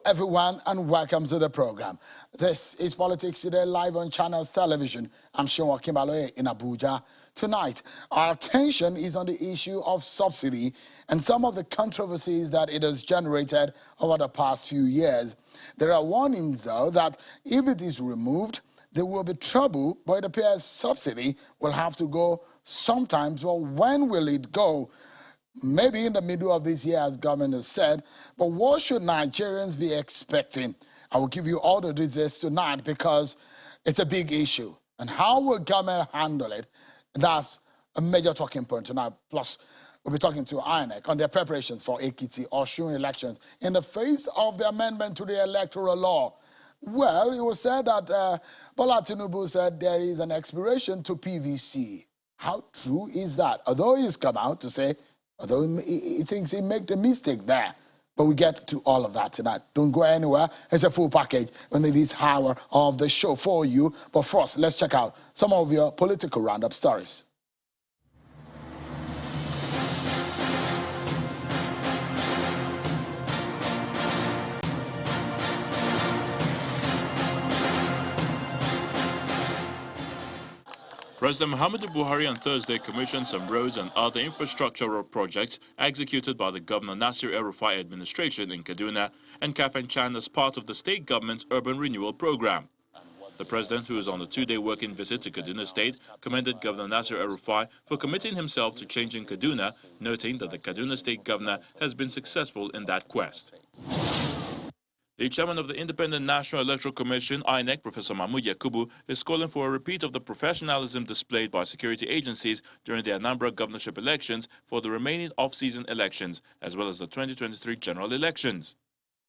everyone, and welcome to the program. This is Politics Today, live on Channels Television. I'm Sean Kimbaloye in Abuja. Tonight, our attention is on the issue of subsidy and some of the controversies that it has generated over the past few years. There are warnings, though, that if it is removed, there will be trouble, but it appears subsidy will have to go sometimes. Well, when will it go? Maybe in the middle of this year, as government has said. But what should Nigerians be expecting? I will give you all the details tonight because it's a big issue. And how will government handle it? That's a major talking point tonight. Plus, we'll be talking to INEC on their preparations for Ekiti or Osun elections in the face of the amendment to the electoral law. Well, it was said that Bola Tinubu said there is an expiration to PVC. How true is that? Although he's come out to say, although he thinks he made a mistake there. But we get to all of that tonight. Don't go anywhere. It's a full package in this hour of the show for you. But first, let's check out some of your political roundup stories. President Muhammadu Buhari on Thursday commissioned some roads and other infrastructural projects executed by the Governor Nasir El-Rufai administration in Kaduna and Kafanchan as part of the state government's urban renewal program. The president, who is on a two-day working visit to Kaduna State, commended Governor Nasir El-Rufai for committing himself to changing Kaduna, noting that the Kaduna State governor has been successful in that quest. The chairman of the Independent National Electoral Commission, INEC, Professor Mahmood Yakubu, is calling for a repeat of the professionalism displayed by security agencies during the Anambra governorship elections for the remaining off-season elections, as well as the 2023 general elections.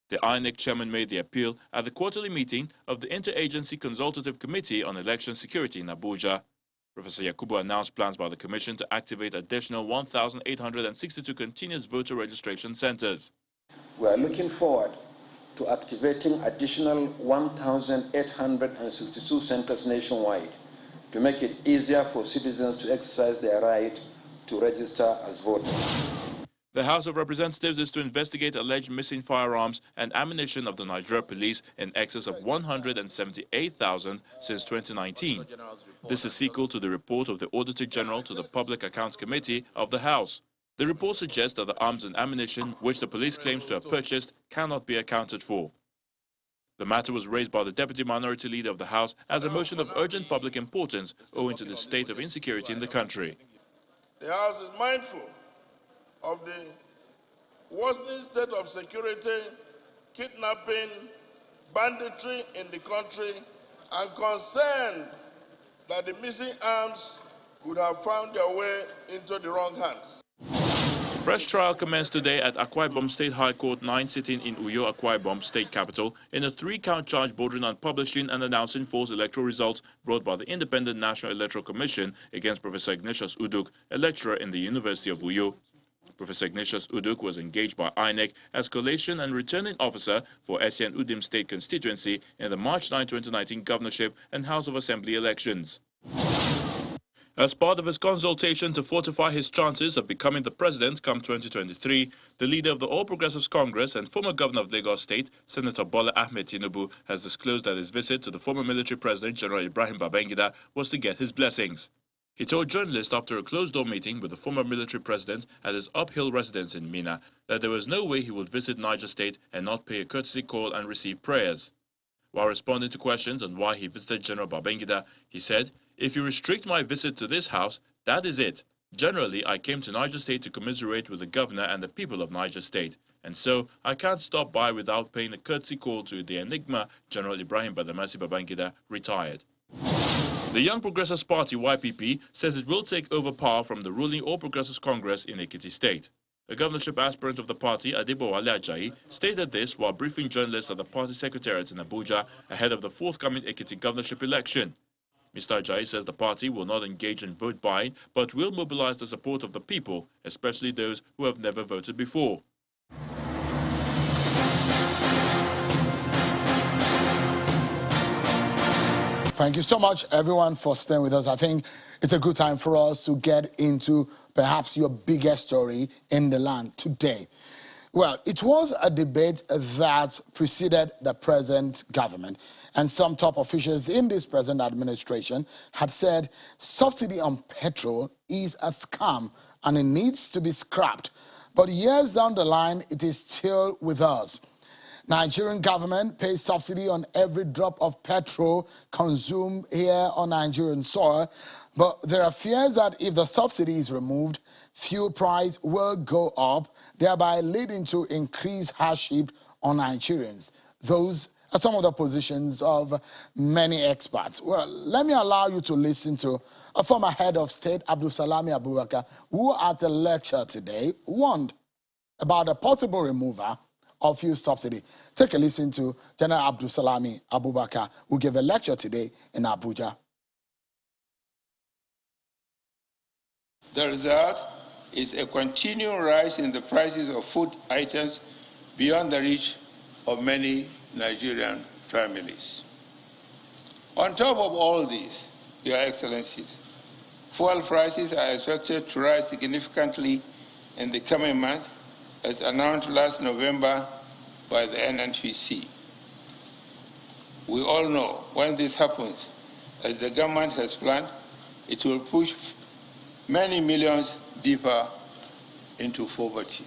The INEC chairman made the appeal at the quarterly meeting of the Interagency Consultative Committee on Election Security in Abuja. Professor Yakubu announced plans by the commission to activate additional 1,862 continuous voter registration centers. We are looking forward to activating additional 1,862 centers nationwide to make it easier for citizens to exercise their right to register as voters. The House of Representatives is to investigate alleged missing firearms and ammunition of the Nigeria police in excess of 178,000 since 2019. This is sequel to the report of the Auditor General to the Public Accounts Committee of the House. The report suggests that the arms and ammunition which the police claims to have purchased cannot be accounted for. The matter was raised by the Deputy Minority Leader of the House as a motion of urgent public importance owing to the state of insecurity in the country. The House is mindful of the worsening state of security, kidnapping, banditry in the country, and concerned that the missing arms could have found their way into the wrong hands. Fresh trial commenced today at Akwa Ibom State High Court 9 sitting in Uyo, Akwa Ibom State Capital in a 3-count charge bordering on publishing and announcing false electoral results brought by the Independent National Electoral Commission against Professor Ignatius Uduk, a lecturer in the University of Uyo. Professor Ignatius Uduk was engaged by INEC as collation and returning officer for SN Udim State constituency in the March 9, 2019 governorship and House of Assembly elections. As part of his consultation to fortify his chances of becoming the president come 2023, the leader of the All Progressives Congress and former governor of Lagos State, Senator Bola Ahmed Tinubu, has disclosed that his visit to the former military president, General Ibrahim Babangida, was to get his blessings. He told journalists after a closed-door meeting with the former military president at his uphill residence in Minna that there was no way he would visit Niger State and not pay a courtesy call and receive prayers. While responding to questions on why he visited General Babangida, he said, "If you restrict my visit to this house, that is it. Generally, I came to Niger State to commiserate with the governor and the people of Niger State. And so, I can't stop by without paying a courtesy call to the enigma General Ibrahim Badamasi Babangida, retired." The Young Progressives Party, YPP, says it will take over power from the ruling All Progressives Congress in Ekiti State. A governorship aspirant of the party, Adebowale Ajayi, stated this while briefing journalists at the party secretariat in Abuja ahead of the forthcoming Ekiti governorship election. Mr. Ajayi says the party will not engage in vote buying, but will mobilize the support of the people, especially those who have never voted before. Thank you so much, everyone, for staying with us. I think it's a good time for us to get into perhaps your biggest story in the land today. Well, it was a debate that preceded the present government, and some top officials in this present administration had said subsidy on petrol is a scam and it needs to be scrapped. But years down the line, it is still with us. Nigerian government pays subsidy on every drop of petrol consumed here on Nigerian soil, but there are fears that if the subsidy is removed, fuel price will go up, thereby leading to increased hardship on Nigerians. Those are some of the positions of many experts. Well, let me allow you to listen to a former head of state, Abdulsalami Abubakar, who at a lecture today warned about a possible removal of fuel subsidy. Take a listen to General Abdulsalami Abubakar, who gave a lecture today in Abuja. The result is a continuing rise in the prices of food items beyond the reach of many Nigerian families. On top of all this, Your Excellencies, fuel prices are expected to rise significantly in the coming months, as announced last November by the NNPC. We all know when this happens, as the government has planned, it will push many millions deeper into poverty.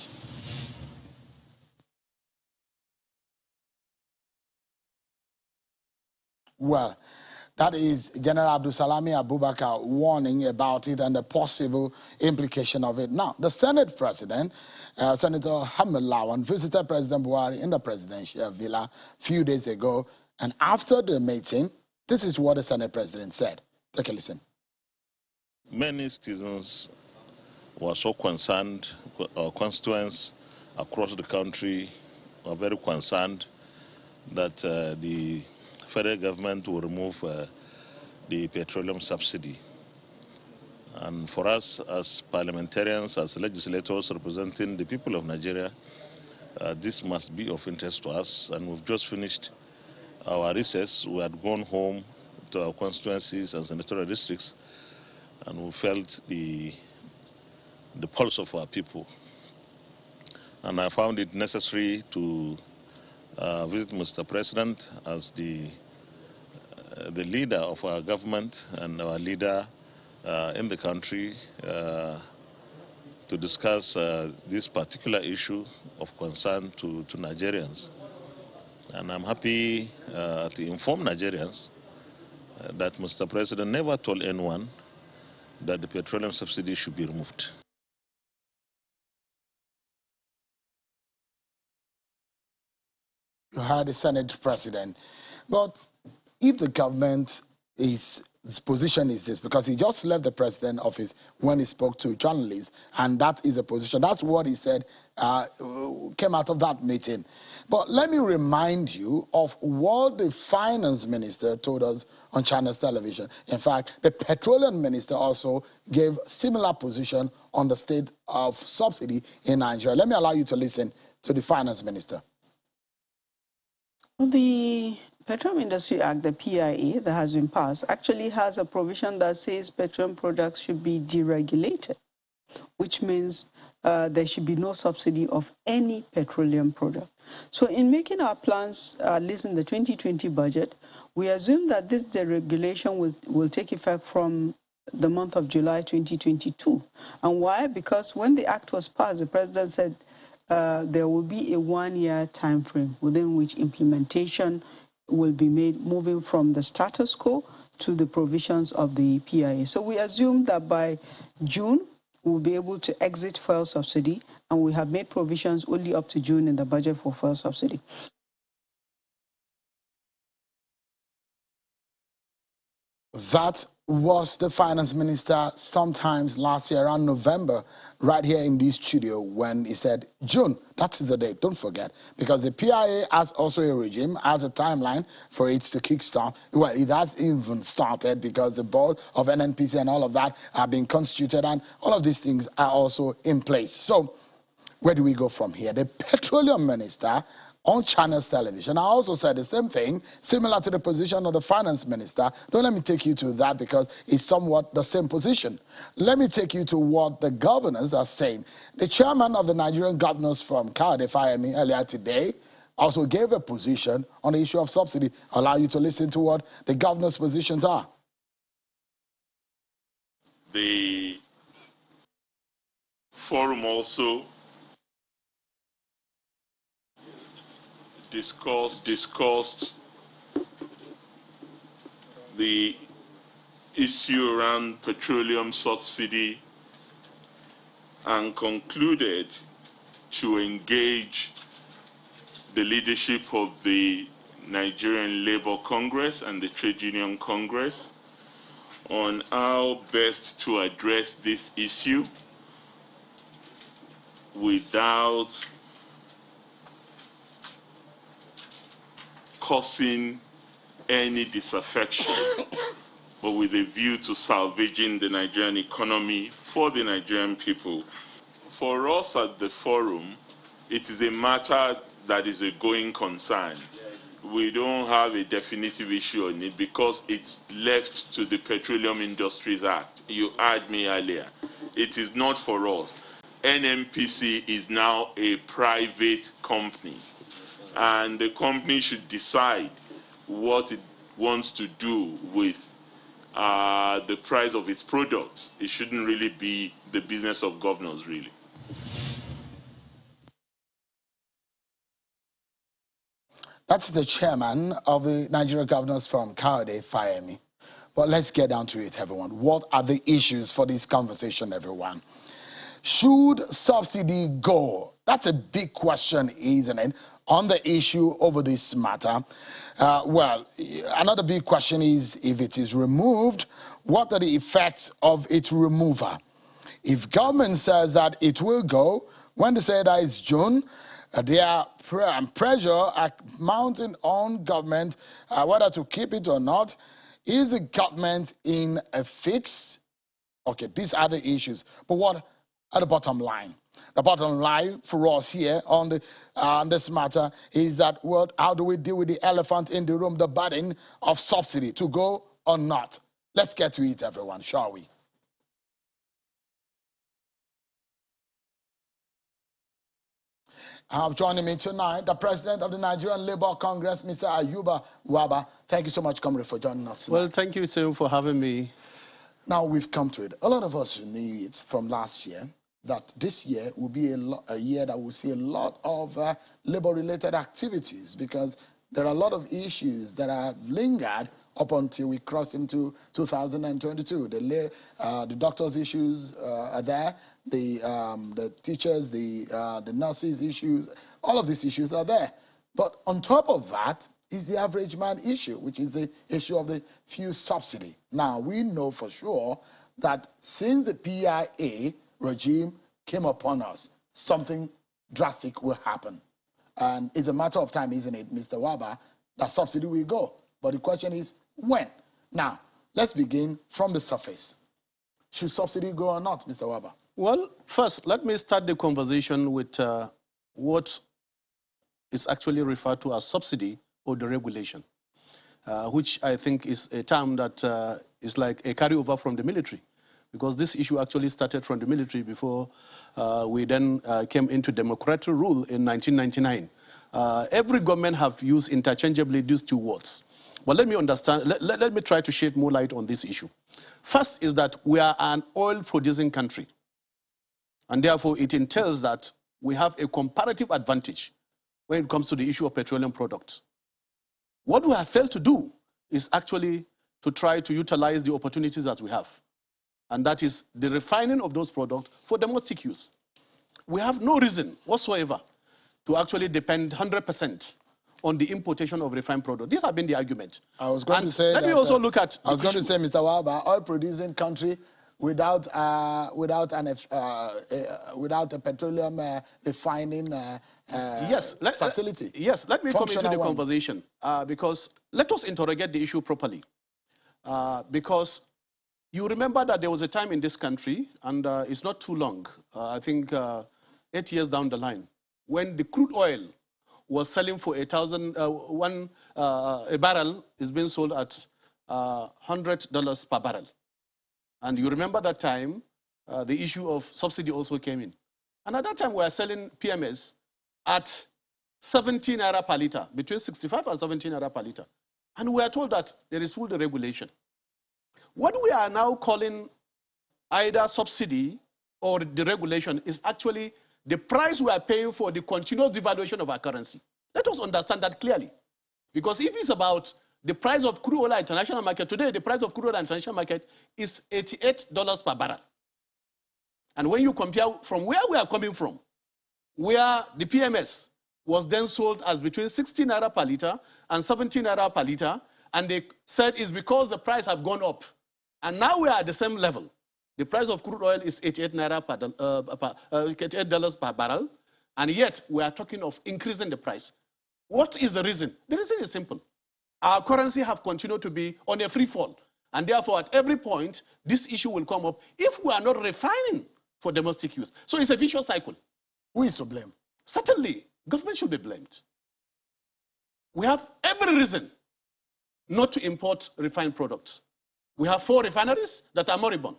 Well, that is General Abdulsalami Abubakar warning about it and the possible implication of it. Now, the Senate President, Senator Hamid Lawan, visited President Buhari in the presidential villa a few days ago. And after the meeting, this is what the Senate President said. Take a listen. Many citizens were so concerned, our constituents across the country are very concerned that the federal government will remove the petroleum subsidy. And for us as parliamentarians, as legislators representing the people of Nigeria, this must be of interest to us. And we've just finished our recess. We had gone home to our constituencies and senatorial districts, and we felt the pulse of our people. And I found it necessary to visit Mr. President as the leader of our government and our leader in the country to discuss this particular issue of concern to Nigerians. And I'm happy to inform Nigerians that Mr. President never told anyone that the petroleum subsidy should be removed. You heard the Senate President. But if the government its position is this, because he just left the president office when he spoke to journalists, and that is the position. That's what he said came out of that meeting. But let me remind you of what the finance minister told us on China's television. In fact, the petroleum minister also gave similar position on the state of subsidy in Nigeria. Let me allow you to listen to the finance minister. The Petroleum Industry Act, the PIA, that has been passed, actually has a provision that says petroleum products should be deregulated, which means there should be no subsidy of any petroleum product. So in making our plans, at least in the 2020 budget, we assume that this deregulation will take effect from the month of July 2022. And why? Because when the act was passed, the president said there will be a one-year time frame within which implementation will be made, moving from the status quo to the provisions of the PIA. So we assume that by June, we'll be able to exit fuel subsidy, and we have made provisions only up to June in the budget for fuel subsidy. That was the finance minister sometimes last year around November, right here in this studio, when he said June. That is the date, don't forget, because the PIA has also a regime, has a timeline for it to kickstart. Well, it has even started because the board of NNPC and all of that are being constituted, and all of these things are also in place. So where do we go from here? The petroleum minister on Channels Television. I also said the same thing, similar to the position of the finance minister. Don't let me take you to that because it's somewhat the same position. Let me take you to what the governors are saying. The chairman of the Nigerian Governors Forum, Cardiff IME, earlier today, also gave a position on the issue of subsidy. I'll allow you to listen to what the governors' positions are. The forum also discussed the issue around petroleum subsidy and concluded to engage the leadership of the Nigerian Labour Congress and the Trade Union Congress on how best to address this issue without causing any disaffection, but with a view to salvaging the Nigerian economy for the Nigerian people. For us at the forum, it is a matter that is a going concern. We don't have a definitive issue on it because it's left to the Petroleum Industries Act. You heard me earlier. It is not for us. NNPC is now a private company, and the company should decide what it wants to do with the price of its products. It shouldn't really be the business of governors, really. That's the chairman of the Nigeria Governors Forum, Cardiff IME. But let's get down to it, everyone. What are the issues for this conversation, everyone? Should subsidy go? That's a big question, isn't it, on the issue over this matter? Well, another big question is if it is removed, what are the effects of its removal? If government says that it will go, when they say that it's June, their pressure mounting on government whether to keep it or not. Is the government in a fix? Okay, these are the issues. But what are the bottom line? The bottom line for us here on this matter is that, well, how do we deal with the elephant in the room, the burden of subsidy, to go or not? Let's get to it, everyone, shall we? I have joining me tonight the president of the Nigerian Labour Congress, Mr. Ayuba Waba. Thank you so much, comrade, for joining us tonight. Well, thank you, sir, for having me. Now we've come to it. A lot of us knew it from last year that this year will be a year that will see a lot of labor-related activities because there are a lot of issues that have lingered up until we crossed into 2022. The doctors' issues are there. The teachers, the nurses' issues, all of these issues are there. But on top of that is the average man issue, which is the issue of the fuel subsidy. Now, we know for sure that since the PIA regime came upon us, something drastic will happen. And it's a matter of time, isn't it, Mr. Waba, that subsidy will go. But the question is, when? Now, let's begin from the surface. Should subsidy go or not, Mr. Waba? Well, first, let me start the conversation with what is actually referred to as subsidy or deregulation, which I think is a term that is like a carryover from the military, because this issue actually started from the military before we then came into democratic rule in 1999. Every government have used interchangeably these two words. But let me understand, let me try to shed more light on this issue. First is that we are an oil-producing country. And therefore, it entails that we have a comparative advantage when it comes to the issue of petroleum products. What we have failed to do is actually to try to utilize the opportunities that we have. And that is the refining of those products for domestic use. We have no reason whatsoever to actually depend 100% on the importation of refined product. This has been the argument. I was going to say let me also look at I was going to say, Mr. Waba, oil-producing country without a petroleum refining facility. Yes, let me come into the conversation because let us interrogate the issue properly. Because you remember that there was a time in this country, and it's not too long, I think 8 years down the line, when the crude oil was selling for a barrel is being sold at $100 per barrel. And you remember that time, the issue of subsidy also came in. And at that time, we were selling PMS at 17 naira per liter, between 65 and 17 naira per liter. And we are told that there is full deregulation. What we are now calling either subsidy or deregulation is actually the price we are paying for the continuous devaluation of our currency. Let us understand that clearly. Because if it's about the price of crude oil at international market, today the price of crude oil at international market is $88 per barrel. And when you compare from where we are coming from, where the PMS was then sold as between 16 naira per liter and 17 naira per liter, and they said it's because the price have gone up. And now we are at the same level. The price of crude oil is $88 per barrel, and yet we are talking of increasing the price. What is the reason? The reason is simple. Our currency have continued to be on a free fall, and therefore at every point, this issue will come up if we are not refining for domestic use. So it's a vicious cycle. Who is to blame? Certainly, government should be blamed. We have every reason not to import refined products. We have 4 refineries that are moribund.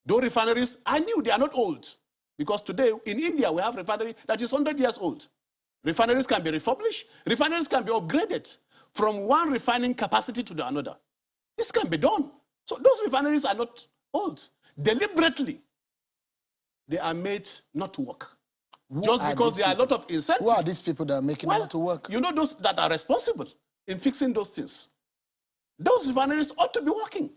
Those refineries are new, they are not old. Because today in India, we have a refinery that is 100 years old. Refineries can be refurbished, refineries can be upgraded from one refining capacity to the another. This can be done. So those refineries are not old. Deliberately, they are made not to work. Just because there are a lot of incentives. Who are these people that are making it not to work? You know, those that are responsible in fixing those things. Those refineries ought to be working.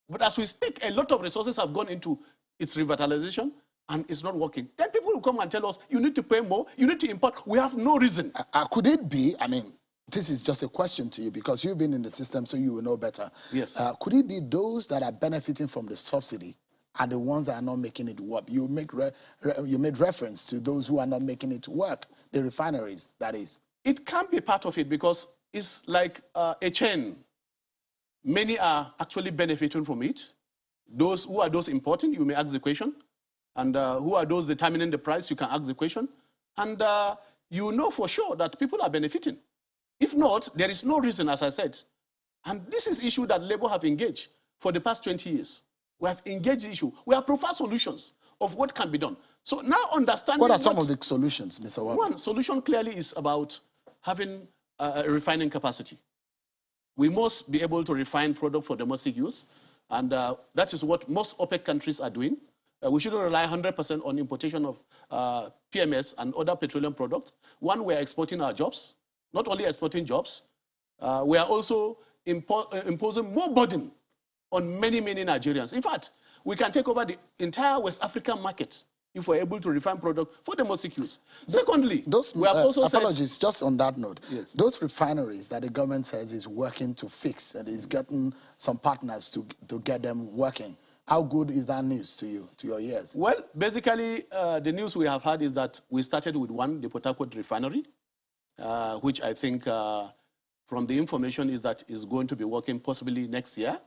But as we speak, a lot of resources have gone into its revitalization, and it's not working. Then people will come and tell us, you need to pay more, you need to import. We have no reason. Could it be, I mean, this is just a question to you because you've been in the system, so you will know better. Yes. Could it be those that are benefiting from the subsidy are the ones that are not making it work? You made reference to those who are not making it work, the refineries, that is. It can be part of it because it's like a chain. Many are actually benefiting from it. Those who are those importing, you may ask the question. And who are those determining the price, you can ask the question. And you know for sure that people are benefiting. If not, there is no reason, as I said. And this is issue that Labour have engaged for the past 20 years. We have engaged the issue. We have provided solutions of what can be done. So now understanding what are some of the solutions, Mr. Wabba? One solution clearly is about having a refining capacity. We must be able to refine product for domestic use. And that is what most OPEC countries are doing. We shouldn't rely 100% on importation of PMS and other petroleum products. One, we are exporting our jobs. Not only exporting jobs, we are also imposing more burden on many, many Nigerians. In fact, we can take over the entire West African market if we're able to refine product for domestic use. Secondly, we have also apologies, just on that note, yes, those refineries that the government says is working to fix and is getting some partners to get them working, how good is that news to you, to your ears? Well, basically, the news we have had is that we started with one, the Port Harcourt refinery, which I think from the information is that is going to be working possibly next year.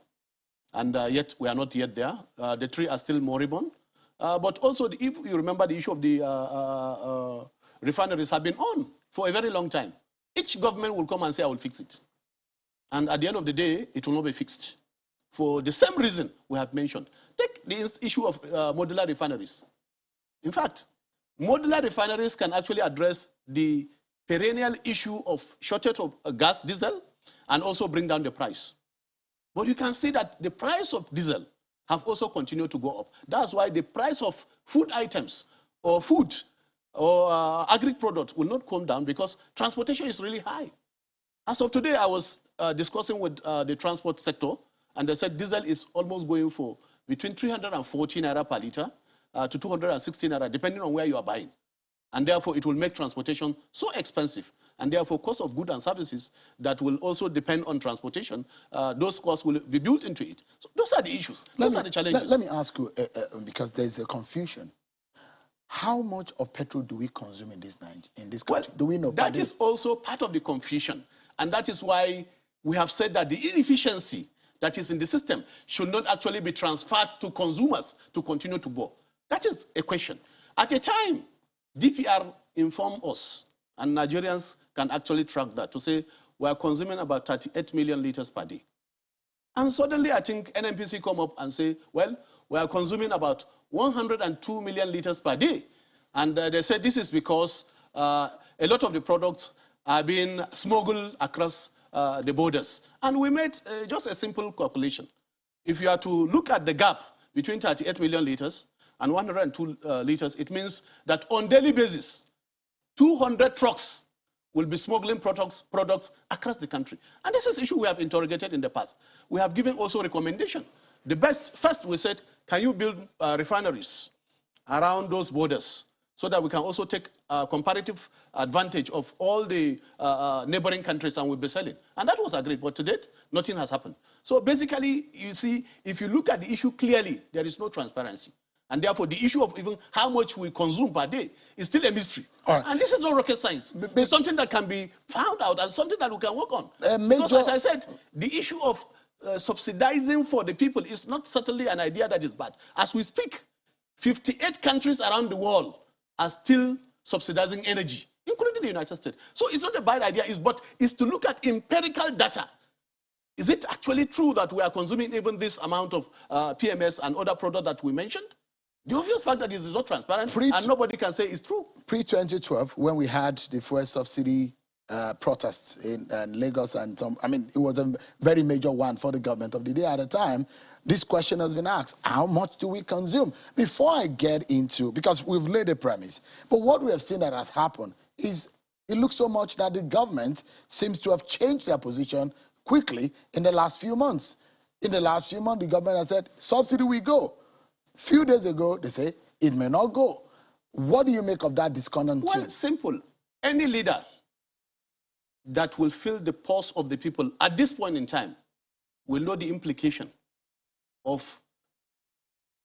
And yet we are not yet there. The 3 are still moribund. But also, if you remember, the issue of the refineries have been on for a very long time. Each government will come and say, I will fix it. And at the end of the day, it will not be fixed. For the same reason we have mentioned. Take the issue of modular refineries. In fact, modular refineries can actually address the perennial issue of shortage of gas, diesel, and also bring down the price. But you can see that the price of diesel have also continued to go up. That's why the price of food items or food or agri-products will not come down because transportation is really high. As of today, I was discussing with the transport sector, and they said diesel is almost going for between 314 naira per liter to 216 naira, depending on where you are buying. And therefore, it will make transportation so expensive. And therefore, cost of goods and services that will also depend on transportation, those costs will be built into it. So those are the issues. Those are the challenges. Let me ask you, because there's a confusion. How much of petrol do we consume in this country? Well, do we know? That is also part of the confusion. And that is why we have said that the inefficiency that is in the system should not actually be transferred to consumers to continue to bore. That is a question. At a time, DPR informed us, and Nigerians can actually track that to say we are consuming about 38 million liters per day. And suddenly I think NNPC come up and say, well, we are consuming about 102 million liters per day. And they said this is because a lot of the products are being smuggled across the borders. And we made just a simple calculation. If you are to look at the gap between 38 million liters and 102 liters, it means that on daily basis, 200 trucks will be smuggling products across the country. And this is an issue we have interrogated in the past. We have given also recommendation. The best, first we said, can you build refineries around those borders so that we can also take comparative advantage of all the neighboring countries and we'll be selling. And that was agreed, but to date, nothing has happened. So basically, you see, if you look at the issue clearly, there is no transparency. And therefore, the issue of even how much we consume per day is still a mystery. Right. And this is not rocket science. It's something that can be found out and something that we can work on. Because as I said, the issue of subsidizing for the people is not certainly an idea that is bad. As we speak, 58 countries around the world are still subsidizing energy, including the United States. So it's not a bad idea, but it's to look at empirical data. Is it actually true that we are consuming even this amount of PMS and other products that we mentioned? The obvious fact that it is not transparent and nobody can say it's true. Pre-2012, when we had the fuel subsidy protests in Lagos and it was a very major one for the government of the day at the time, this question has been asked, how much do we consume? Before I get into, because we've laid a premise, but what we have seen that has happened is it looks so much that the government seems to have changed their position quickly in the last few months. In the last few months, the government has said, subsidy we go. Few days ago, they say it may not go. What do you make of that discordant tune? Well, simple. Any leader that will feel the pulse of the people at this point in time will know the implication of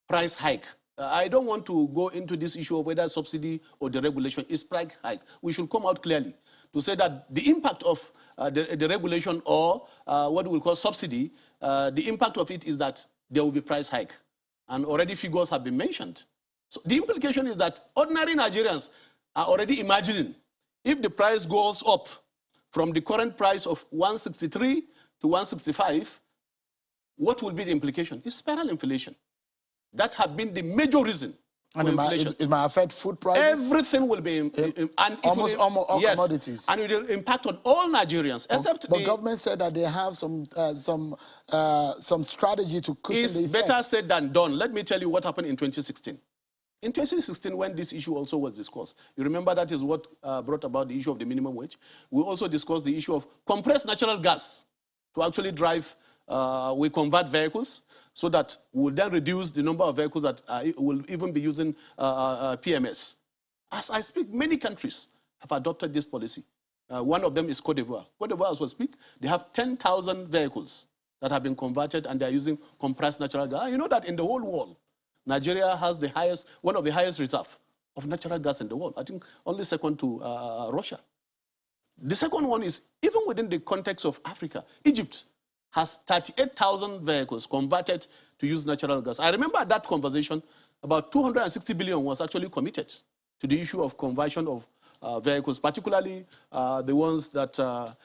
price hike. I don't want to go into this issue of whether subsidy or deregulation is price hike. We should come out clearly to say that the impact of the regulation or what we call subsidy, the impact of it is that there will be price hike. And already figures have been mentioned. So the implication is that ordinary Nigerians are already imagining if the price goes up from the current price of 163 to 165, what will be the implication? It's spiral inflation. That has been the major reason. And it might affect food prices? Everything will be, almost all yes, commodities. And it will impact on all Nigerians, except the government said that they have some strategy to cushion the effects. It's better said than done. Let me tell you what happened in 2016. In 2016, when this issue also was discussed, you remember that is what brought about the issue of the minimum wage. We also discussed the issue of compressed natural gas to actually drive, we convert vehicles, so that we'll then reduce the number of vehicles that will even be using PMS. As I speak, many countries have adopted this policy. One of them is Cote d'Ivoire. Cote d'Ivoire, as we speak, they have 10,000 vehicles that have been converted and they're using compressed natural gas. You know that in the whole world, Nigeria has the highest, one of the highest reserves of natural gas in the world. I think only second to Russia. The second one is, even within the context of Africa, Egypt has 38,000 vehicles converted to use natural gas. I remember that conversation, about 260 billion was actually committed to the issue of conversion of vehicles, particularly the ones that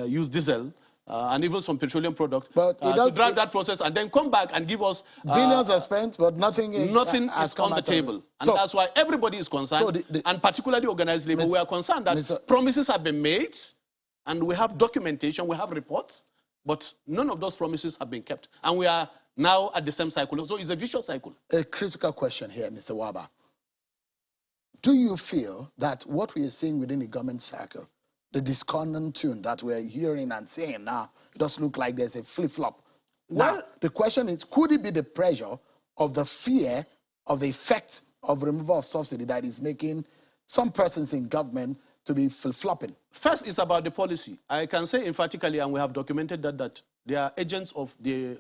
use diesel and even some petroleum products, to drive that process and then come back and give us... billions are spent, but nothing is on the table. And so, that's why everybody is concerned, and particularly organized labor. We are concerned that promises have been made, and we have documentation, we have reports, but none of those promises have been kept. And we are now at the same cycle. So it's a vicious cycle. A critical question here, Mr. Waba. Do you feel that what we are seeing within the government circle, the discordant tune that we're hearing and saying now, it does look like there's a flip-flop? Well, now, the question is, could it be the pressure of the fear of the effect of removal of subsidy that is making some persons in government to be flip-flopping? First, it's about the policy. I can say emphatically, and we have documented that they are agents of the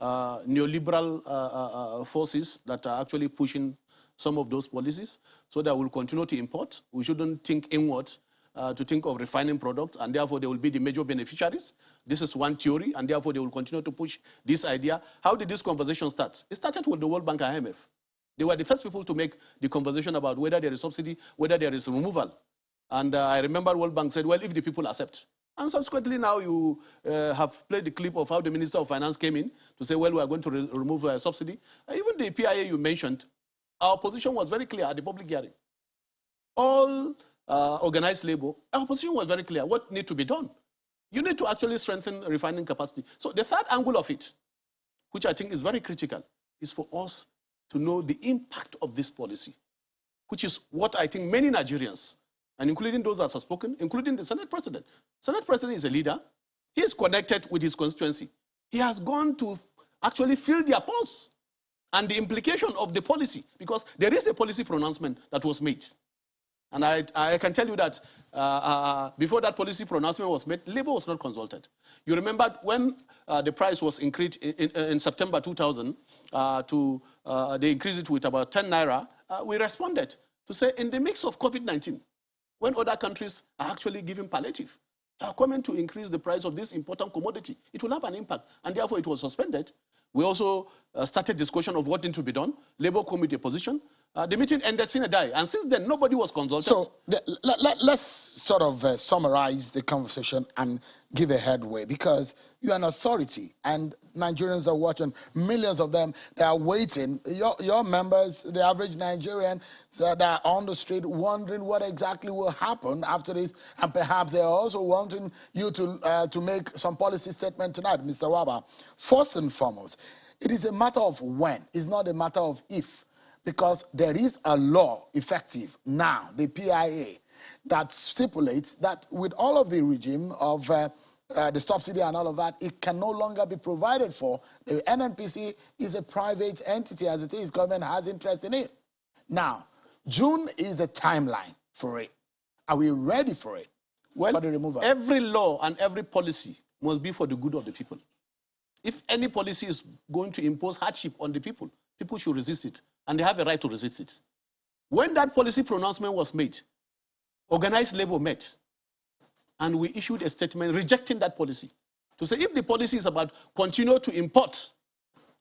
neoliberal forces that are actually pushing some of those policies, so that we'll continue to import. We shouldn't think inward to think of refining products, and therefore they will be the major beneficiaries. This is one theory, and therefore they will continue to push this idea. How did this conversation start? It started with the World Bank and IMF. They were the first people to make the conversation about whether there is subsidy, whether there is removal. And I remember World Bank said, well, if the people accept. And subsequently now you have played the clip of how the Minister of Finance came in to say, well, we are going to remove subsidy. Even the PIA you mentioned, our position was very clear at the public hearing. All organized labor, our position was very clear. What needs to be done? You need to actually strengthen refining capacity. So the third angle of it, which I think is very critical, is for us to know the impact of this policy, which is what I think many Nigerians, and including those that have spoken, including the Senate President. Senate President is a leader. He is connected with his constituency. He has gone to actually feel their pulse and the implication of the policy, because there is a policy pronouncement that was made. And I can tell you that before that policy pronouncement was made, Labour was not consulted. You remember when the price was increased in September 2000, they increased it with about 10 naira, we responded to say in the mix of COVID-19, when other countries are actually giving palliative, are coming to increase the price of this important commodity, it will have an impact. And therefore it was suspended. We also started discussion of what needs to be done. Labour committee position. The meeting ended sine die, and since then nobody was consulted. So let's sort of summarize the conversation and give a headway, because you're an authority and Nigerians are watching, millions of them. They are waiting. Your members, the average Nigerian, that are on the street wondering what exactly will happen after this, and perhaps they are also wanting you to make some policy statement tonight, Mr. Waba. First and foremost, it is a matter of when. It's not a matter of if. Because there is a law effective now, the PIA, that stipulates that with all of the regime of the subsidy and all of that, it can no longer be provided for. The NNPC is a private entity as it is. Government has interest in it. Now, June is the timeline for it. Are we ready for it? Well, for the removal? Every law and every policy must be for the good of the people. If any policy is going to impose hardship on the people, people should resist it. And they have a right to resist it. When that policy pronouncement was made, organized labor met, and we issued a statement rejecting that policy. To say if the policy is about continue to import,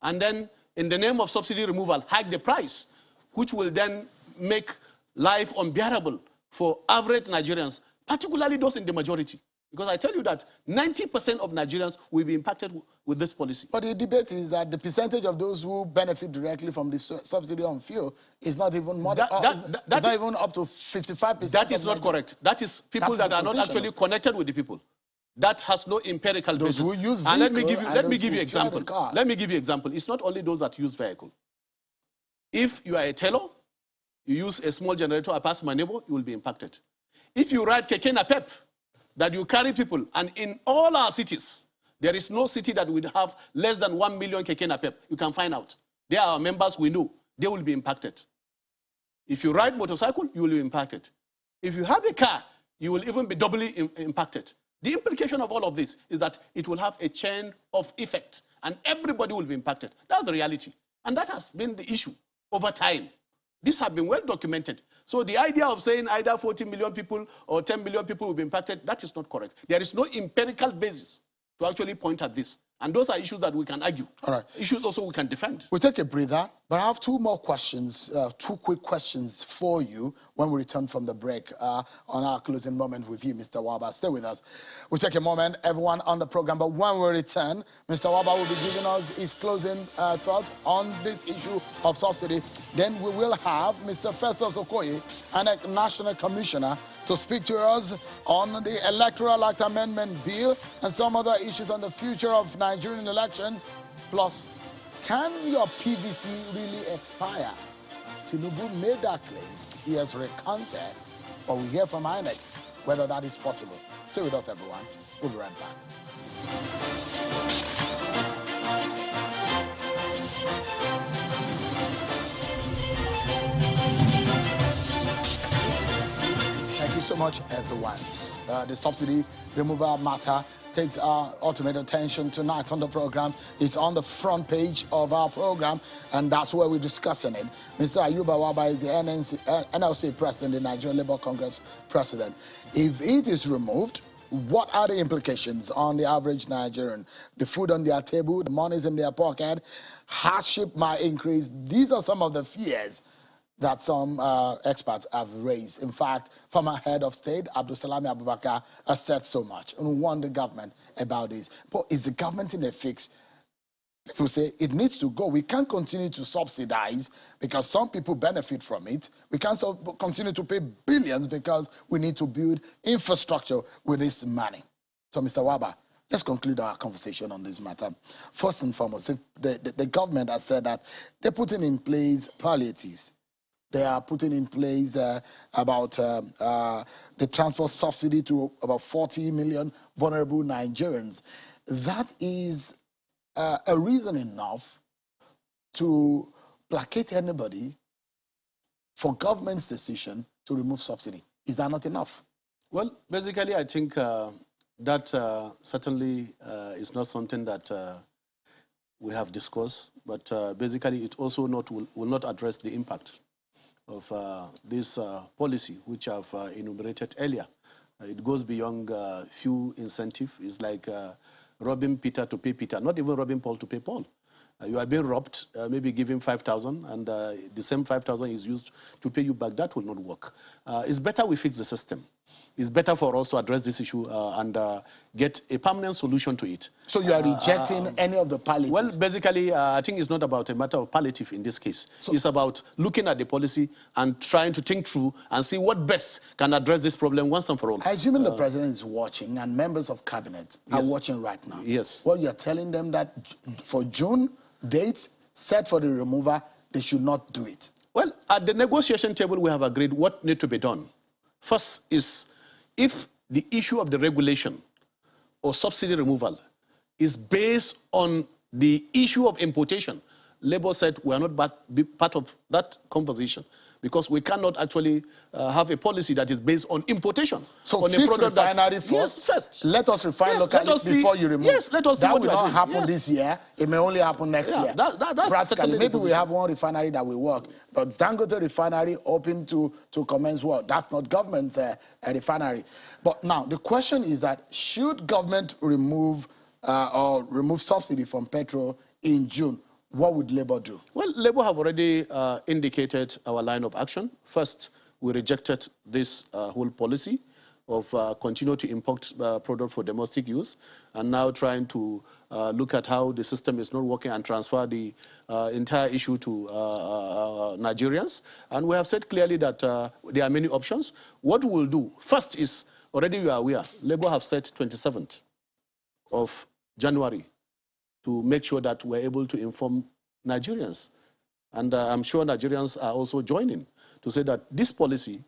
and then in the name of subsidy removal, hike the price, which will then make life unbearable for average Nigerians, particularly those in the majority. Because I tell you that 90% of Nigerians will be impacted with this policy. But the debate is that the percentage of those who benefit directly from the subsidy on fuel is not even more not even up to 55%. That is not correct. That is people that are not actually connected with the people. That has no empirical basis. Those who use vehicle, and let me give you example. Let me give you example. It's not only those that use vehicle. If you are a tailor, you use a small generator, I pass my neighbor, you will be impacted. If you ride keke napep, that you carry people, and in all our cities, there is no city that would have less than 1 million keke napep. You can find out. They are our members, we know. They will be impacted. If you ride motorcycle, you will be impacted. If you have a car, you will even be doubly impacted. The implication of all of this is that it will have a chain of effect, and everybody will be impacted. That's the reality. And that has been the issue over time. This has been well documented. So the idea of saying either 40 million people or 10 million people will be impacted, that is not correct. There is no empirical basis to actually point at this. And those are issues that we can argue. All right. Issues also we can defend. We'll take a breather, but I have two more questions, two quick questions for you when we return from the break on our closing moment with you, Mr. Waba. Stay with us. We'll take a moment, everyone on the program, but when we return, Mr. Waba will be giving us his closing thoughts on this issue of subsidy. Then we will have Mr. Festus Okoye, INEC National Commissioner, to speak to us on the Electoral Act Amendment Bill and some other issues on the future of Nigerian elections. Plus, can your PVC really expire? Tinubu made that claims. He has recanted, but we hear from INEC whether that is possible. Stay with us, everyone. We'll be right back. Thank you so much, everyone. The subsidy removal matter takes our ultimate attention tonight on the program. It's on the front page of our program, and that's where we're discussing it. Mr. Ayuba Waba is the NLC president, the Nigerian Labour Congress president. If it is removed, what are the implications on the average Nigerian? The food on their table, the money's in their pocket, hardship might increase. These are some of the fears that some experts have raised. In fact, former head of state, Abdulsalami Abubakar, has said so much and warned the government about this. But is the government in a fix? People say it needs to go. We can't continue to subsidize because some people benefit from it. We can't continue to pay billions because we need to build infrastructure with this money. So, Mr. Waba, let's conclude our conversation on this matter. First and foremost, the government has said that they're putting in place palliatives. They are putting in place about the transport subsidy to about 40 million vulnerable Nigerians. That is a reason enough to placate anybody for government's decision to remove subsidy. Is that not enough? Well, basically, I think that certainly is not something that we have discussed, but basically it also will not address the impact of this policy, which I've enumerated earlier. It goes beyond few incentive. It's like robbing Peter to pay Peter, not even robbing Paul to pay Paul. You are being robbed, maybe give him 5,000, and the same 5,000 is used to pay you back. That will not work. It's better we fix the system. It's better for us to address this issue and get a permanent solution to it. So you are rejecting any of the palliatives? Well, basically, I think it's not about a matter of palliative in this case. So it's about looking at the policy and trying to think through and see what best can address this problem once and for all. I assume the president is watching and members of cabinet are watching right now. Yes. Well, you're telling them that for June, dates set for the removal, they should not do it. Well, at the negotiation table, we have agreed what needs to be done. First is, if the issue of the regulation or subsidy removal is based on the issue of importation, Labour said we are not part of that conversation because we cannot actually have a policy that is based on importation. So on fix refinery first. Yes, first. Let us refine locally before you remove. Yes, let us see that what will not happen this year. It may only happen next year. That's practically. Maybe we have one refinery that will work, but Dangote refinery open to commence work. That's not government refinery. But now the question is that should government remove subsidy from petrol in June? What would Labour do? Well, Labour have already indicated our line of action. First, we rejected this whole policy of continue to import product for domestic use, and now trying to look at how the system is not working and transfer the entire issue to Nigerians. And we have said clearly that there are many options. What we will do, first is, already you are aware, Labour have said 27th of January to make sure that we're able to inform Nigerians. And I'm sure Nigerians are also joining to say that this policy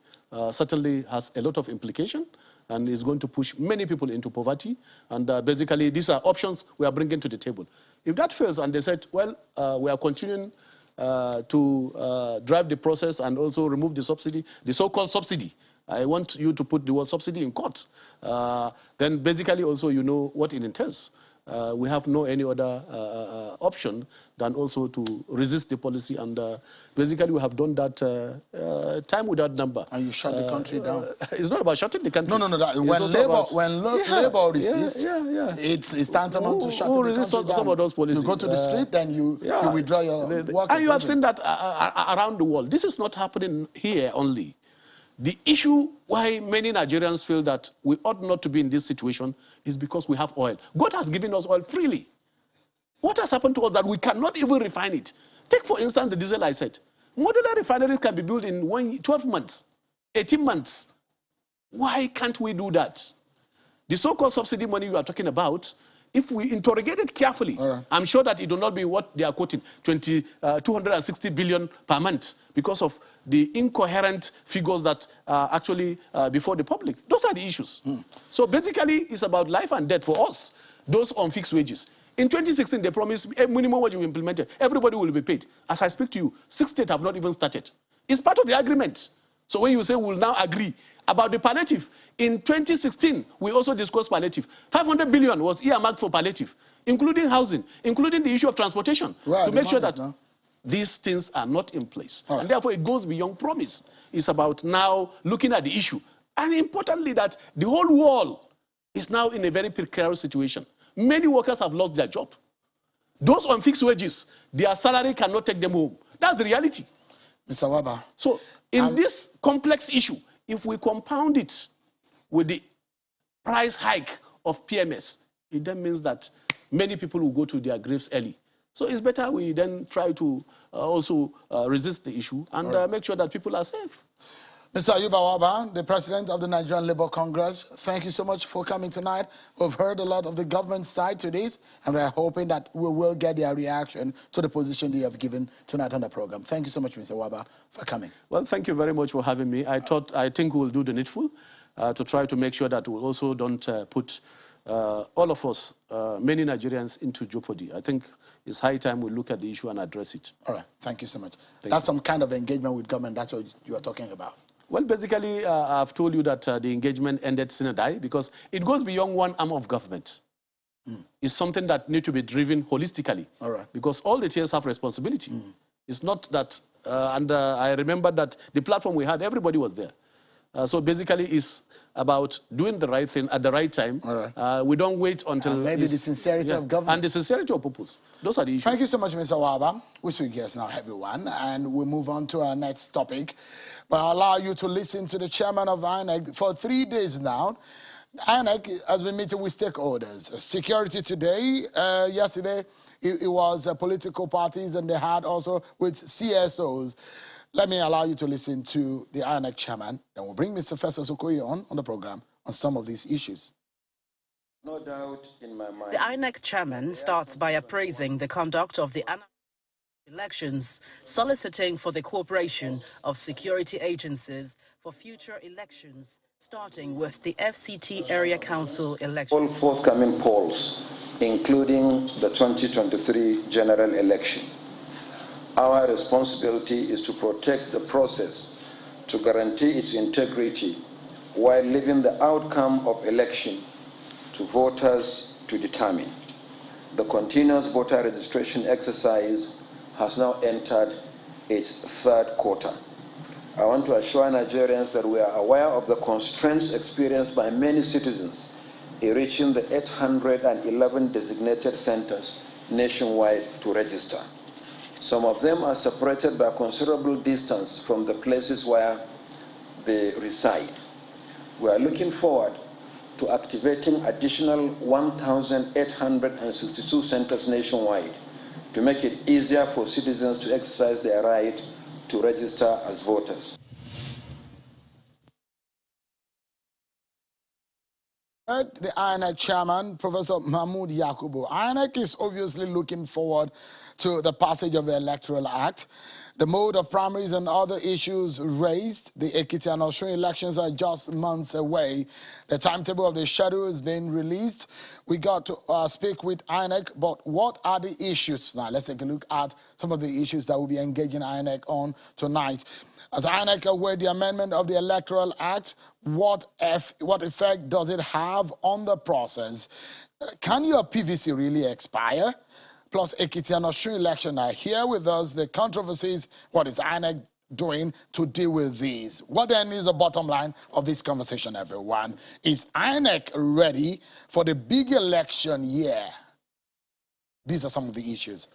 certainly has a lot of implication and is going to push many people into poverty. And basically, these are options we are bringing to the table. If that fails and they said, well, we are continuing to drive the process and also remove the subsidy, the so-called subsidy, I want you to put the word subsidy in court. Then basically also you know what it entails. We have no any other option than also to resist the policy, and basically we have done that time without number. And you shut the country down. It's not about shutting the country. No. When Labour resists, it's tantamount to shutting the country down. Some of those policies. You go to the street, then you withdraw your work. And you have seen that around the world. This is not happening here only. The issue why many Nigerians feel that we ought not to be in this situation is because we have oil. God has given us oil freely. What has happened to us that we cannot even refine it? Take, for instance, the diesel I said. Modular refineries can be built in 12 months, 18 months. Why can't we do that? The so-called subsidy money you are talking about, if we interrogate it carefully, I'm sure that it will not be what they are quoting, 260 billion per month, because of the incoherent figures that are actually before the public. Those are the issues. So basically, it's about life and death for us, those on fixed wages. In 2016, they promised a minimum wage will be implemented. Everybody will be paid. As I speak to you, 6 states have not even started. It's part of the agreement. So when you say we'll now agree about the palliative, in 2016, we also discussed palliative. 500 billion was earmarked for palliative, including housing, including the issue of transportation, to make sure that these things are not in place. And therefore, it goes beyond promise. It's about now looking at the issue. And importantly, that the whole world is now in a very precarious situation. Many workers have lost their job. Those on fixed wages, their salary cannot take them home. That's the reality. Mr. Waba. So in this complex issue, if we compound it with the price hike of PMS, it then means that many people will go to their graves early. So it's better we then try to also resist the issue and make sure that people are safe. Mr. Ayuba Waba, the president of the Nigerian Labour Congress, thank you so much for coming tonight. We've heard a lot of the government side to this, and we're hoping that we will get their reaction to the position they have given tonight on the program. Thank you so much, Mr. Waba, for coming. Well, thank you very much for having me. I think we'll do the needful to try to make sure that we also don't put all of us, many Nigerians, into jeopardy. I think it's high time we look at the issue and address it. All right, thank you so much. That's some kind of engagement with government. That's what you are talking about. Well, basically, I've told you that the engagement ended sine die because it goes beyond one arm of government. It's something that needs to be driven holistically. All right. Because all the tiers have responsibility. It's not that, I remember that the platform we had, everybody was there. So basically, it's about doing the right thing at the right time. Right. We don't wait until... And maybe the sincerity of government. And the sincerity of purpose. Those are the issues. Thank you so much, Mr. Waba. We switch gears now, everyone, and we move on to our next topic. But I'll allow you to listen to the chairman of INEC for 3 days now. INEC has been meeting with stakeholders. Security today, yesterday, it was political parties, and they had also with CSOs. Let me allow you to listen to the INEC chairman. Then we'll bring Mr. Festus Okoye on the program on some of these issues. No doubt in my mind. The INEC chairman starts by appraising the conduct of the elections, soliciting for the cooperation of security agencies for future elections, starting with the FCT Area Council election. All forthcoming polls, including the 2023 general election. Our responsibility is to protect the process, to guarantee its integrity, while leaving the outcome of election to voters to determine. The continuous voter registration exercise has now entered its third quarter. I want to assure Nigerians that we are aware of the constraints experienced by many citizens in reaching the 811 designated centers nationwide to register. Some of them are separated by considerable distance from the places where they reside. We are looking forward to activating additional 1,862 centers nationwide to make it easier for citizens to exercise their right to register as voters. The INEC chairman, Professor Mahmoud Yakubu. INEC is obviously looking forward to the passage of the Electoral Act. The mode of primaries and other issues raised. The Ekiti and Osun elections are just months away. The timetable of the schedule has been released. We got to speak with INEC, but what are the issues now? Let's take a look at some of the issues that we'll be engaging INEC on tonight. As INEC aware the amendment of the Electoral Act, what effect does it have on the process? Can your PVC really expire? Plus, Ekiti and Osun election are here with us. The controversies, what is INEC doing to deal with these? What then is the bottom line of this conversation, everyone? Is INEC ready for the big election year? These are some of the issues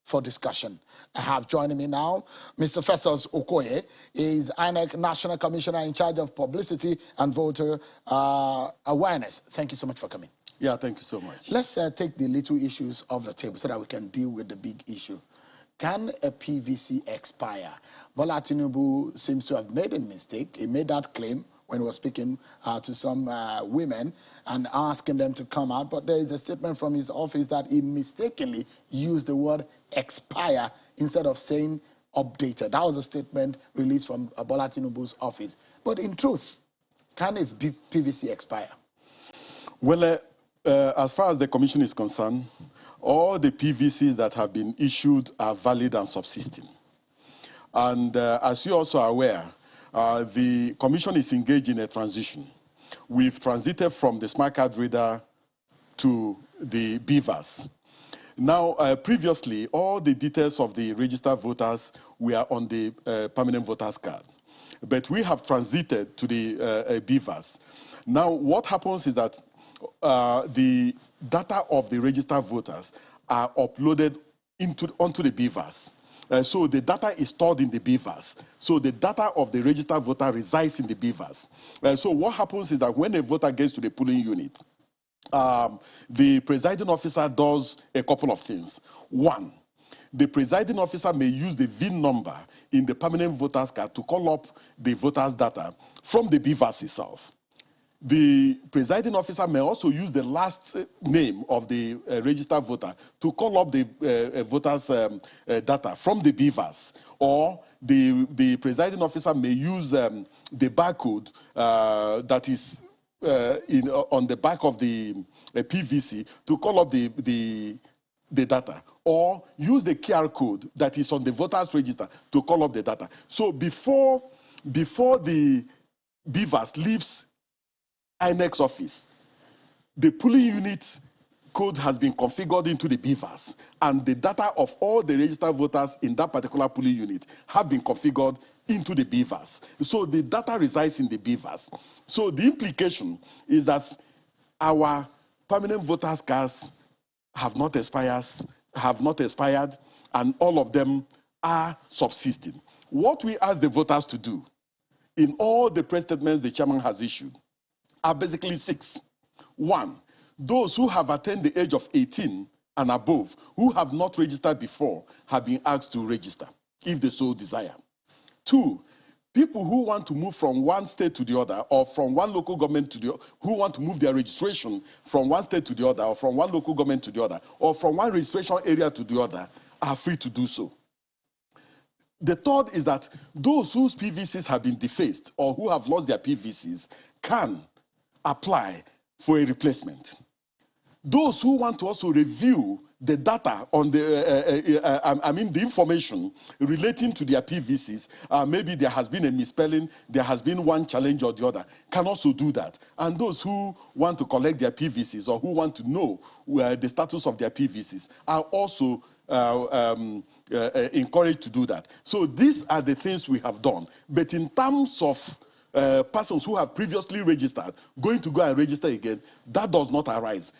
for discussion. I have joining me now Mr. Festus Okoye. He is INEC National Commissioner in charge of publicity and voter awareness. Thank you so much for coming. Yeah, thank you so much. Let's take the little issues off the table so that we can deal with the big issue. Can a PVC expire? Bola Tinubu seems to have made a mistake. He made that claim when he was speaking to some women and asking them to come out. But there is a statement from his office that he mistakenly used the word expire instead of saying updated. That was a statement released from Bola Tinubu's office. But in truth, can a PVC expire? Well, as far as the commission is concerned, all the PVCs that have been issued are valid and subsisting. And as you also are aware, the commission is engaged in a transition. We've transited from the smart card reader to the BVAS. Now, previously, all the details of the registered voters were on the permanent voters card. But we have transited to the BVAS. Now, what happens is that the data of the registered voters are uploaded onto the BVAS. So the data is stored in the beavers. So the data of the registered voter resides in the beavers. So what happens is that when a voter gets to the polling unit, the presiding officer does a couple of things. One, the presiding officer may use the VIN number in the permanent voters card to call up the voters' data from the beavers itself. The presiding officer may also use the last name of the registered voter to call up the voters' data from the beavers, or the presiding officer may use the barcode that is on the back of the PVC to call up the data, or use the QR code that is on the voters register to call up the data. So before the beavers leaves INEC's office, the polling unit code has been configured into the beavers, and the data of all the registered voters in that particular polling unit have been configured into the beavers. So the data resides in the beavers. So the implication is that our permanent voters cards have not expired, and all of them are subsisting. What we ask the voters to do in all the press statements the chairman has issued are basically 6. 1, those who have attained the age of 18 and above, who have not registered before, have been asked to register, if they so desire. 2, people who want to move from one state to the other, or from one local government to the other, who want to move their registration from one state to the other, or from one local government to the other, or from one registration area to the other, are free to do so. The third is that those whose PVCs have been defaced or who have lost their PVCs can apply for a replacement. Those who want to also review the data on the information relating to their PVCs, maybe there has been a misspelling, there has been one challenge or the other, can also do that. And those who want to collect their PVCs or who want to know the status of their PVCs are also encouraged to do that. So these are the things we have done. But in terms of persons who have previously registered going to go and register again, that does not arise.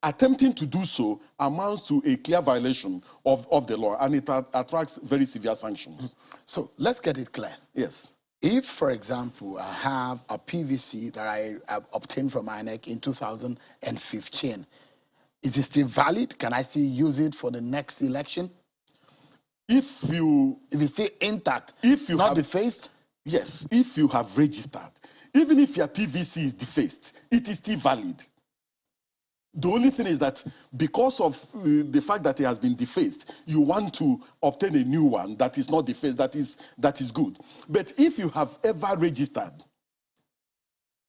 Attempting to do so amounts to a clear violation of the law, and it attracts very severe sanctions. So let's get it clear. Yes. If, for example, I have a PVC that I obtained from INEC in 2015, is it still valid? Can I still use it for the next election? If it's still intact, if you not have defaced? Yes, if you have registered, even if your PVC is defaced, it is still valid. The only thing is that because of the fact that it has been defaced, you want to obtain a new one that is not defaced, that is good. But if you have ever registered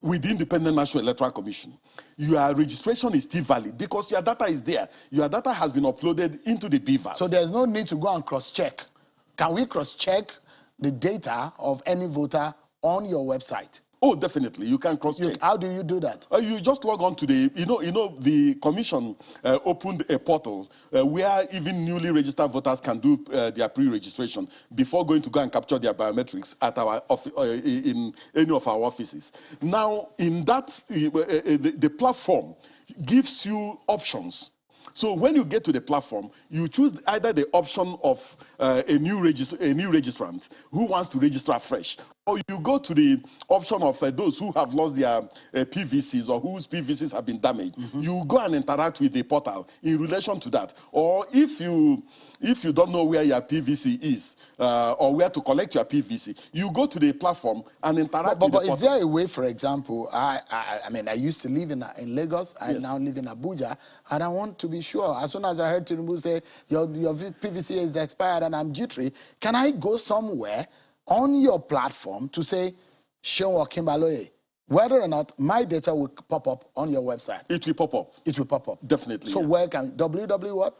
with the Independent National Electoral Commission, your registration is still valid because your data is there. Your data has been uploaded into the beavers. So there's no need to go and cross-check. Can we cross-check the data of any voter on your website? Oh, definitely. You can cross-check. How do you do that? You just log on to the, the commission opened a portal where even newly registered voters can do their pre-registration before going to go and capture their biometrics at our in any of our offices. Now, in that, the platform gives you options. So when you get to the platform, you choose either the option of a new registrant who wants to register afresh, or you go to the option of those who have lost their PVCs or whose PVCs have been damaged. You go and interact with the portal in relation to that. Or if you don't know where your PVC is or where to collect your PVC, you go to the platform and interact with the portal. But is there a way, for example, I mean, I used to live in Lagos, I now live in Abuja, and I want to be sure, as soon as I heard Tinubu say, your PVC is expired and I'm jittery, can I go somewhere on your platform to say, Seun Okinbaloye, whether or not my data will pop up on your website? It will pop up. It will pop up. Definitely. So yes. Where can www what?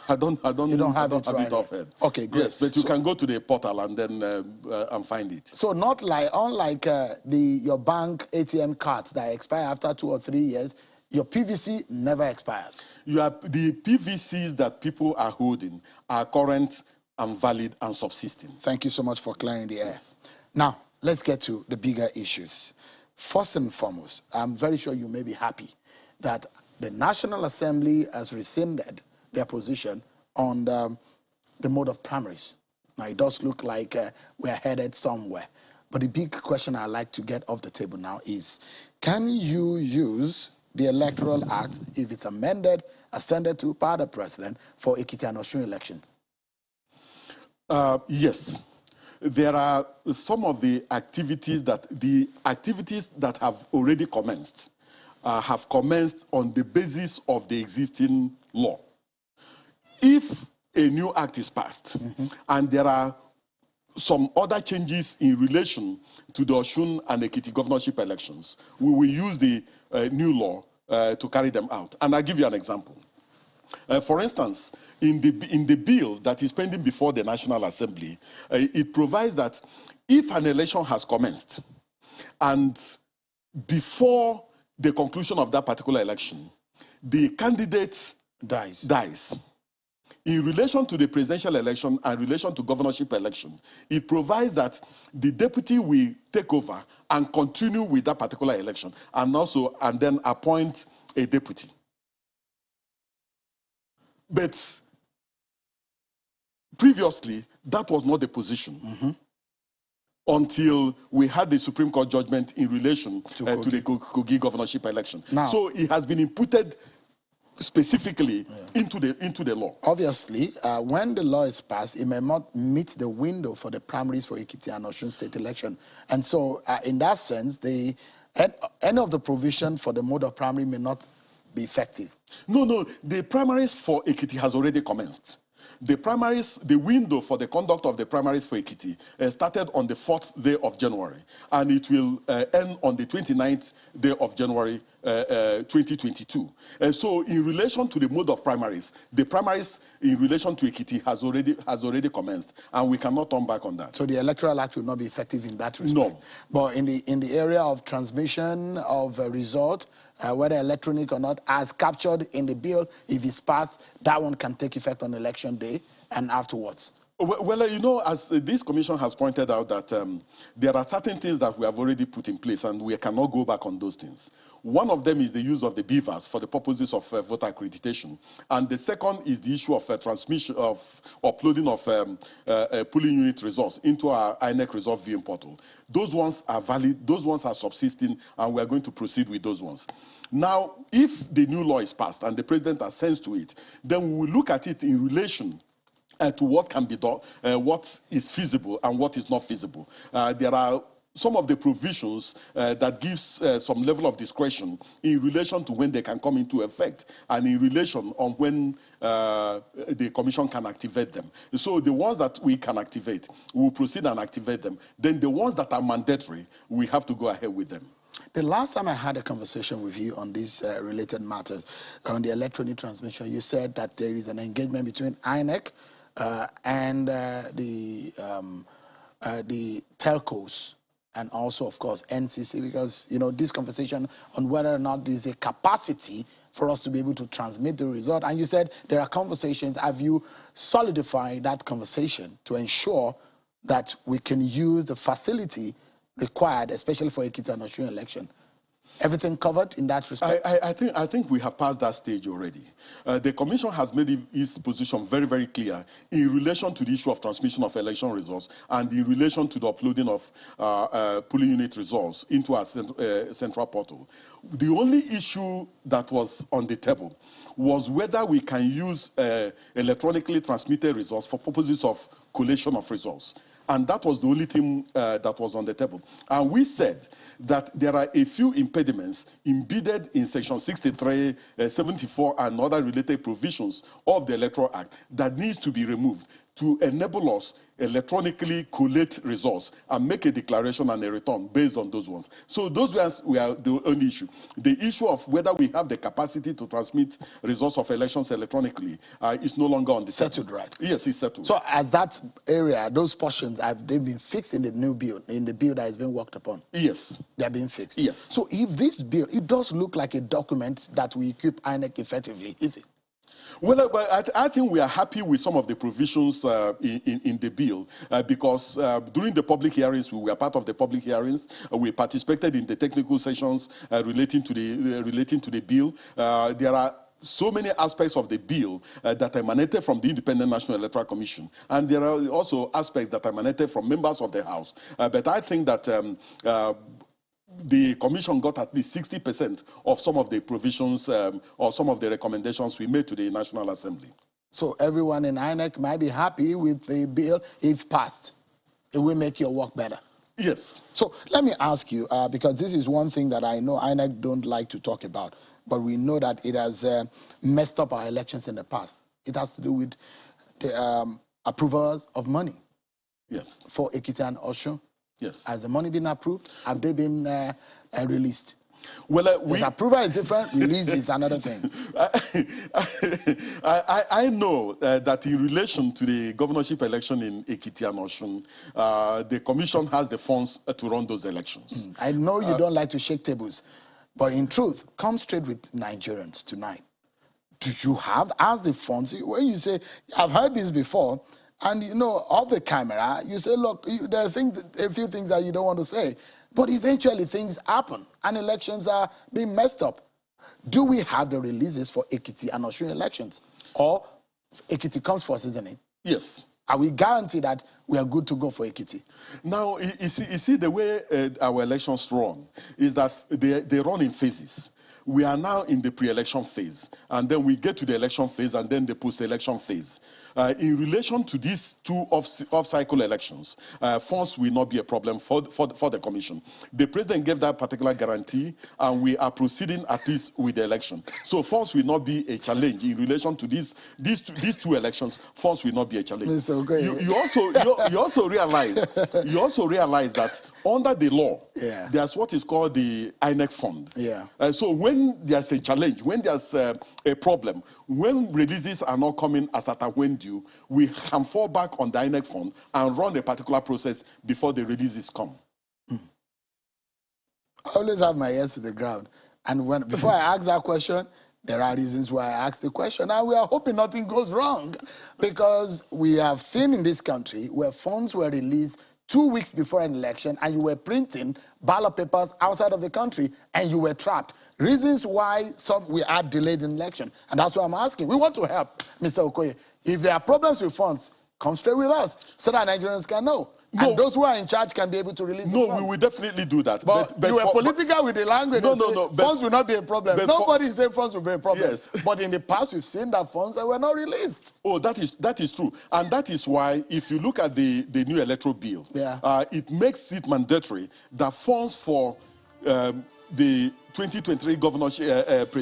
I don't have it offhand. Okay, great. Yes, but you can go to the portal and then and find it. So not like unlike your bank ATM cards that expire after 2 or 3 years, your PVC never expires. The PVCs that people are holding are current and valid and subsisting. Thank you so much for clearing the air. Now, let's get to the bigger issues. First and foremost, I'm very sure you may be happy that the National Assembly has rescinded their position on the the mode of primaries. Now, it does look like we're headed somewhere. But the big question I'd like to get off the table now is, can you use the Electoral Act, if it's amended, ascended to by the president, for Ekiti and Osun elections? Yes. There are some of the activities that have already commenced have commenced on the basis of the existing law. If a new act is passed and there are some other changes in relation to the Osun and Ekiti governorship elections, we will use the new law to carry them out. And I'll give you an example. For instance, in the bill that is pending before the National Assembly, it provides that if an election has commenced and before the conclusion of that particular election, the candidate dies. In relation to the presidential election and relation to governorship election, it provides that the deputy will take over and continue with that particular election and then appoint a deputy. But previously, that was not the position until we had the Supreme Court judgment in relation to the Kogi governorship election. Now, so it has been inputted specifically into the law. Obviously, when the law is passed, it may not meet the window for the primaries for Ekiti and Osun state election. And so, in that sense, any of the provision for the mode of primary may not be effective. No, the primaries for Ekiti has already commenced. The primaries, the window for the conduct of the primaries for Ekiti started on the 4th day of January, and it will end on the 29th day of January 2022. So in relation to the mode of primaries, the primaries in relation to Ekiti has already commenced, and we cannot turn back on that. So the Electoral Act will not be effective in that respect? No. But in the area of transmission of a result, whether electronic or not, as captured in the bill, if it's passed, that one can take effect on election day and afterwards. Well, you know, as this commission has pointed out that there are certain things that we have already put in place and we cannot go back on those things. One of them is the use of the beavers for the purposes of voter accreditation. And the second is the issue of transmission of uploading of polling unit results into our INEC result viewing portal. Those ones are valid, those ones are subsisting, and we are going to proceed with those ones. Now, if the new law is passed and the president assents to it, then we will look at it in relation to what can be done, what is feasible and what is not feasible. There are some of the provisions that gives some level of discretion in relation to when they can come into effect and in relation on when the commission can activate them. So the ones that we can activate, we'll proceed and activate them. Then the ones that are mandatory, we have to go ahead with them. The last time I had a conversation with you on these related matters, on the electronic transmission, you said that there is an engagement between INEC and the telcos, and also, of course, NCC, because, you know, this conversation on whether or not there is a capacity for us to be able to transmit the result. And you said there are conversations. Have you solidified that conversation to ensure that we can use the facility required, especially for Ekiti and Osun election? Everything covered in that respect? I think we have passed that stage already. The commission has made its position very, very clear in relation to the issue of transmission of election results and in relation to the uploading of polling unit results into our central portal. The only issue that was on the table was whether we can use electronically transmitted results for purposes of collation of results. And that was the only thing that was on the table. And we said that there are a few impediments embedded in Section 63, 74, and other related provisions of the Electoral Act that needs to be removed to enable us electronically collate results and make a declaration and a return based on those ones. So those ones were the only issue. The issue of whether we have the capacity to transmit results of elections electronically is no longer on the settled, right? Yes, it's settled. So as that area, those portions, have they been fixed in the new bill, in the bill that has been worked upon? Yes. They are being fixed? Yes. So if this bill, it does look like a document that will equip INEC effectively, is it? Well, I think we are happy with some of the provisions in the bill because during the public hearings, we were part of the public hearings. We participated in the technical sessions relating to the bill. There are so many aspects of the bill that emanated from the Independent National Electoral Commission, and there are also aspects that emanated from members of the House. But I think that the Commission got at least 60% of some of the provisions or some of the recommendations we made to the National Assembly. So everyone in INEC might be happy with the bill if passed. It will make your work better. Yes. So let me ask you, because this is one thing that I know INEC don't like to talk about, but we know that it has messed up our elections in the past. It has to do with the approvals of money. Yes. For Ekiti and Osun. Yes. Has the money been approved? Have they been released? Well, approval is different, release is another thing. I know that in relation to the governorship election in Ekiti and Osun, the Commission has the funds to run those elections. I know you don't like to shake tables, but in truth, come straight with Nigerians tonight. Do you have, as the funds, when you say, I've heard this before, and you know, off the camera, you say, look, there are a few things that you don't want to say, but eventually things happen, and elections are being messed up. Do we have the releases for Ekiti and Osun elections? Or Ekiti comes first, isn't it? Yes. Are we guaranteed that we are good to go for Ekiti? Now, you see the way our elections run is that they run in phases. We are now in the pre-election phase, and then we get to the election phase, and then the post-election phase. In relation to these two off-cycle elections, funds will not be a problem for the Commission. The President gave that particular guarantee, and we are proceeding at least with the election. So funds will not be a challenge in relation to these two elections. Funds will not be a challenge. Mr. Okoye. You also realize that under the law, there's what is called the INEC fund. So when there's a challenge, when there's a problem, when releases are not coming as at when due, we can fall back on the INEC fund and run a particular process before the releases come. I always have my ears to the ground. And before I ask that question, there are reasons why I asked the question. And we are hoping nothing goes wrong, because we have seen in this country where funds were released 2 weeks before an election, and you were printing ballot papers outside of the country, and you were trapped. Reasons why we had delayed an election. And that's what I'm asking. We want to help, Mr. Okoye. If there are problems with funds, come straight with us so that Nigerians can know. No. And those who are in charge can be able to release the funds. No, we will definitely do that. But you were political with the language. No. Funds will not be a problem. Nobody is saying funds will be a problem. Yes. But in the past, we've seen that funds that were not released. Oh, that is true. And that is why, if you look at the new electoral bill, it makes it mandatory that funds for the 2023 governorship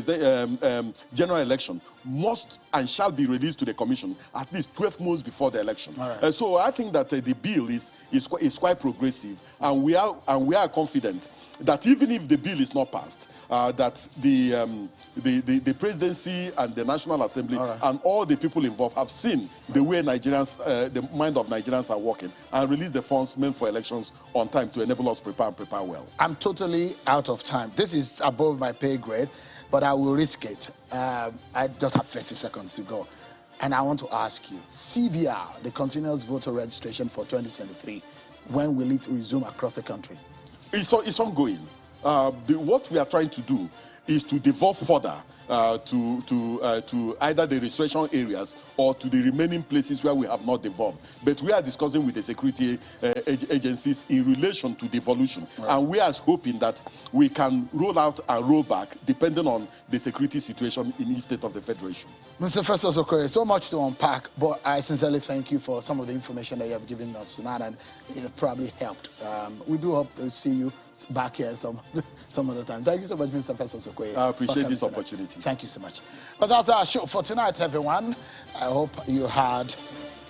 general election must and shall be released to the Commission at least 12 months before the election. So I think that the bill is quite progressive, and we are confident that even if the bill is not passed, that the presidency and the National Assembly and all the people involved have seen the way Nigerians, the mind of Nigerians are working, and release the funds meant for elections on time to enable us prepare well. I'm totally out of time. This is above my pay grade, but I will risk it. I just have 30 seconds to go. And I want to ask you, CVR, the continuous voter registration for 2023, when will it resume across the country? It's ongoing. What we are trying to do is to devolve further to either the registration areas or to the remaining places where we have not devolved. But we are discussing with the security agencies in relation to devolution. And we are hoping that we can roll out and roll back depending on the security situation in each state of the Federation. Mr. Festus Okoye, so much to unpack, but I sincerely thank you for some of the information that you have given us tonight, and it probably helped. We do hope to see you back here some other time. Thank you so much, Mr. Festus Okoye. I appreciate this opportunity. Thank you so much. But that's our show for tonight, everyone. I hope you had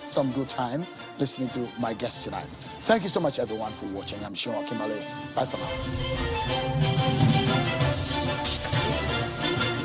some good time listening to my guest tonight. Thank you so much, everyone, for watching. I'm Sean Kimale. Bye for now.